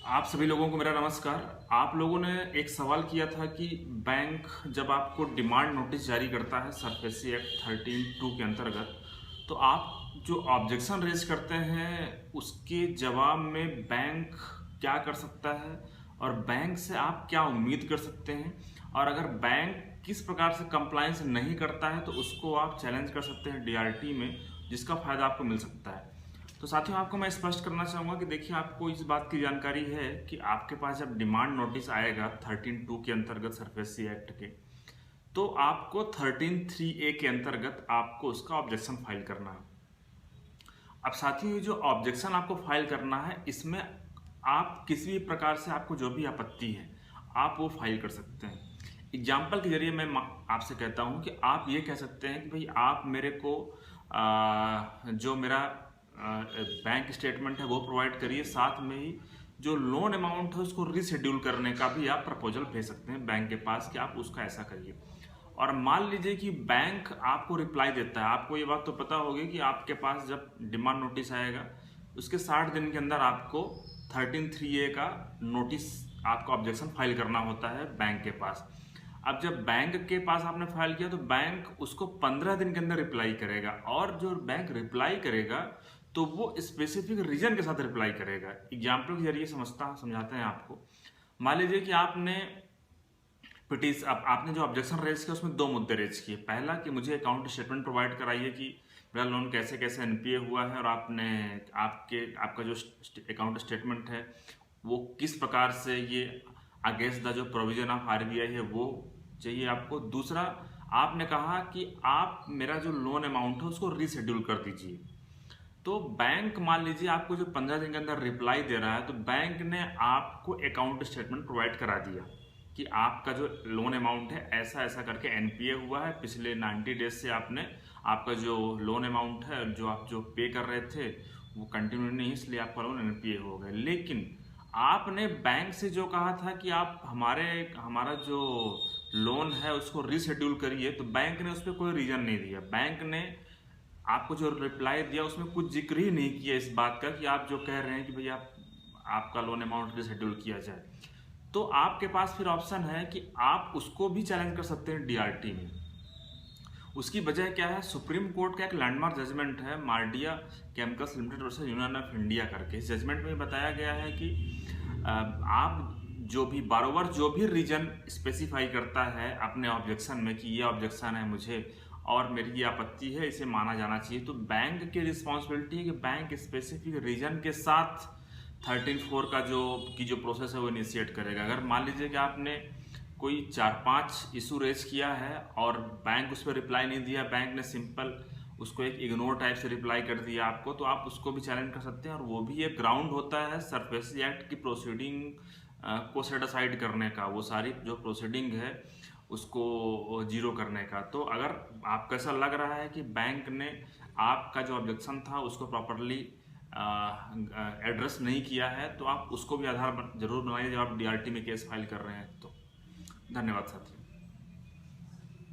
आप सभी लोगों को मेरा नमस्कार। आप लोगों ने एक सवाल किया था कि बैंक जब आपको डिमांड नोटिस जारी करता है सरफेसी एक्ट 13(2) के अंतर्गत, तो आप जो ऑब्जेक्शन रेज करते हैं उसके जवाब में बैंक क्या कर सकता है और बैंक से आप क्या उम्मीद कर सकते हैं, और अगर बैंक किस प्रकार से कंप्लायंस नहीं करता है तो उसको आप चैलेंज कर सकते हैं डीआरटी में, जिसका फायदा आपको मिल सकता है। तो साथियों, आपको मैं स्पष्ट करना चाहूँगा कि देखिए, आपको इस बात की जानकारी है कि आपके पास जब डिमांड नोटिस आएगा 13(2) के अंतर्गत सरफेसी एक्ट के, तो आपको 13(3)(a) के अंतर्गत आपको उसका ऑब्जेक्शन फाइल करना है। अब साथियों, ये जो ऑब्जेक्शन आपको फाइल करना है, इसमें आप किसी भी प्रकार से आपको जो भी आपत्ति है आप वो फाइल कर सकते हैं। एग्जाम्पल के जरिए मैं आपसे कहता हूँ कि आप ये कह सकते हैं कि भाई आप मेरे को जो मेरा बैंक स्टेटमेंट है वो प्रोवाइड करिए, साथ में ही जो लोन अमाउंट है उसको रीशेड्यूल करने का भी आप प्रपोजल भेज सकते हैं बैंक के पास कि आप उसका ऐसा करिए। और मान लीजिए कि बैंक आपको रिप्लाई देता है, आपको ये बात तो पता होगी कि आपके पास जब डिमांड नोटिस आएगा उसके 60 दिन के अंदर आपको 13(3)(a) का नोटिस, आपका ऑब्जेक्शन फाइल करना होता है बैंक के पास। अब जब बैंक के पास आपने फाइल किया तो बैंक उसको 15 दिन के अंदर रिप्लाई करेगा, और जो बैंक रिप्लाई करेगा तो वो स्पेसिफिक रीजन के साथ रिप्लाई करेगा। एग्जाम्पल के जरिए समझाते हैं आपको। मान लीजिए कि आपने आपने जो ऑब्जेक्शन रेज किया उसमें दो मुद्दे रेज किए। पहला कि मुझे अकाउंट स्टेटमेंट प्रोवाइड कराइए कि मेरा लोन कैसे कैसे एनपीए हुआ है, और आपका जो अकाउंट स्टेटमेंट है वो किस प्रकार से ये अगेंस्ट द जो प्रोविजन ऑफ आरबीआई है वो चाहिए आपको। दूसरा, आपने कहा कि आप मेरा जो लोन अमाउंट है उसको रीशेड्यूल कर दीजिए। तो बैंक मान लीजिए आपको जो 15 दिन के अंदर रिप्लाई दे रहा है, तो बैंक ने आपको अकाउंट स्टेटमेंट प्रोवाइड करा दिया कि आपका जो लोन अमाउंट है ऐसा ऐसा करके एनपीए हुआ है, पिछले 90 डेज से आपका जो लोन अमाउंट है जो आप जो पे कर रहे थे वो कंटिन्यू नहीं, इसलिए आपका लोन एनपीए हो गया। लेकिन आपने बैंक से जो कहा था कि आप हमारा जो लोन है उसको रीशेड्यूल करिए, तो बैंक ने उस पर कोई रीजन नहीं दिया। बैंक ने आपको जो रिप्लाई दिया उसमें कुछ जिक्र ही नहीं किया इस बात का कि आप जो कह रहे हैं कि भैया आपका लोन अमाउंट रिशेड्यूल किया जाए। तो आपके पास फिर ऑप्शन है कि आप उसको भी चैलेंज कर सकते हैं डीआरटी में। उसकी वजह क्या है? सुप्रीम कोर्ट का एक लैंडमार्क जजमेंट है Mardia chemicals limited versus union of India करके। इस जजमेंट में बताया गया है कि आप जो भी बारोवर जो भी रीजन स्पेसिफाई करता है अपने ऑब्जेक्शन में कि ये ऑब्जेक्शन है मुझे और मेरी ये आपत्ति है, इसे माना जाना चाहिए, तो बैंक की रिस्पॉन्सिबिलिटी है कि बैंक स्पेसिफिक रीजन के साथ 13(4) का जो प्रोसेस है वो इनिशिएट करेगा। अगर मान लीजिए कि आपने कोई 4-5 इशू रेज किया है और बैंक उस पर रिप्लाई नहीं दिया, बैंक ने सिंपल उसको एक इग्नोर टाइप से रिप्लाई कर दिया आपको, तो आप उसको भी चैलेंज कर सकते हैं। और वो भी एक ग्राउंड होता है सरफेसी एक्ट की प्रोसीडिंग को सेट असाइड करने का, वो सारी जो प्रोसीडिंग है उसको जीरो करने का। तो अगर आपको ऐसा लग रहा है कि बैंक ने आपका जो ऑब्जेक्शन था उसको प्रॉपरली एड्रेस नहीं किया है, तो आप उसको भी आधार जरूर बनाइए जब आप डीआरटी में केस फाइल कर रहे हैं। तो धन्यवाद साथियों।